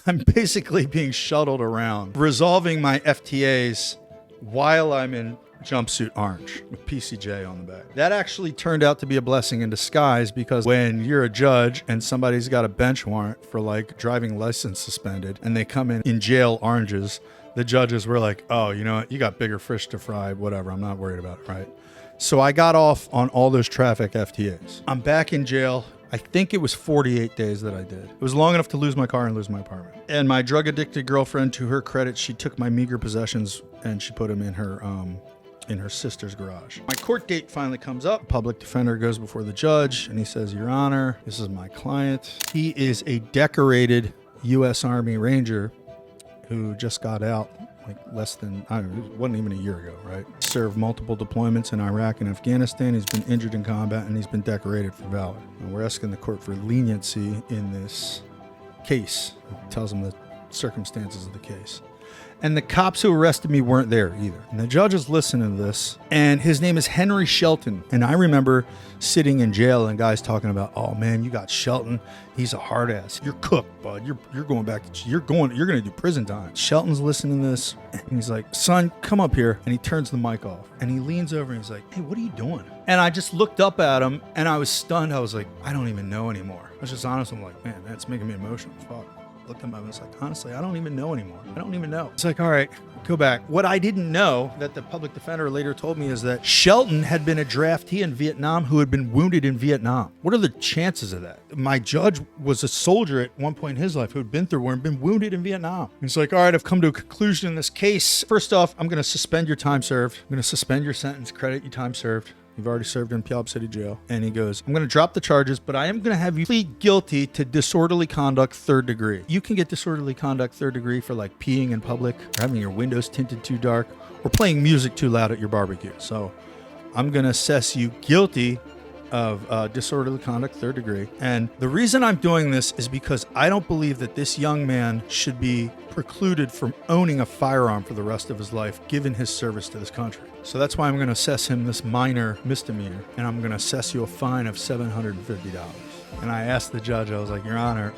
I'm basically being shuttled around, resolving my FTAs while I'm in jumpsuit orange with PCJ on the back. That actually turned out to be a blessing in disguise, because when you're a judge and somebody's got a bench warrant for like driving license suspended and they come in jail oranges, the judges were like, oh, you know what? You got bigger fish to fry, whatever. I'm not worried about it, right? So I got off on all those traffic FTAs. I'm back in jail. I think it was 48 days that I did. It was long enough to lose my car and lose my apartment. And my drug addicted girlfriend, to her credit, she took my meager possessions and she put them in her sister's garage. My court date finally comes up. Public defender goes before the judge and he says, Your Honor, this is my client. He is a decorated U.S. Army Ranger who just got out like less than, I don't know, it wasn't even a year ago, right? Served multiple deployments in Iraq and Afghanistan. He's been injured in combat and he's been decorated for valor. And we're asking the court for leniency in this case. It tells them the circumstances of the case. And the cops who arrested me weren't there either. And the judge is listening to this, and his name is Henry Shelton. And I remember sitting in jail and guys talking about, oh man, you got Shelton. He's a hard ass. You're cooked, bud. You're going back to, you're going to do prison time. Shelton's listening to this, and he's like, son, come up here. And he turns the mic off, and he leans over and he's like, hey, what are you doing? And I just looked up at him, and I was stunned. I was like, I don't even know anymore. I was just honest. I'm like, man, that's making me emotional. Fuck. Looked at him, I was like, honestly, I don't even know anymore. I don't even know. It's like, all right, go back. What I didn't know that the public defender later told me is that Shelton had been a draftee in Vietnam who had been wounded in Vietnam. What are the chances of that? My judge was a soldier at one point in his life who had been through war and been wounded in Vietnam. And it's like, all right, I've come to a conclusion in this case. First off, I'm going to suspend your time served. I'm going to suspend your sentence, credit your time served. You've already served in Puyallup City Jail. And he goes, I'm going to drop the charges, but I am going to have you plead guilty to disorderly conduct 3rd degree. You can get disorderly conduct 3rd degree for like peeing in public, or having your windows tinted too dark, or playing music too loud at your barbecue. So I'm going to assess you guilty of disorderly conduct 3rd degree. And the reason I'm doing this is because I don't believe that this young man should be precluded from owning a firearm for the rest of his life, given his service to this country. So that's why I'm going to assess him this minor misdemeanor, and I'm going to assess you a fine of $750. And I asked the judge, I was like, Your Honor,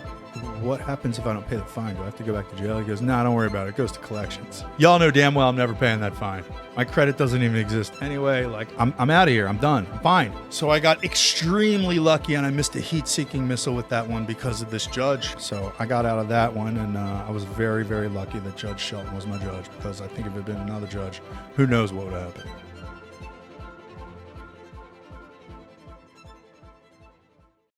what happens if I don't pay the fine? Do I have to go back to jail? He goes, no, don't worry about it. It goes to collections. Y'all know damn well I'm never paying that fine. My credit doesn't even exist. Anyway, like, I'm out of here. I'm done. I'm fine. So I got extremely lucky, and I missed a heat-seeking missile with that one because of this judge. So I got out of that one, and I was very, very lucky that Judge Shelton was my judge, because I think if it had been another judge, who knows what would have happened.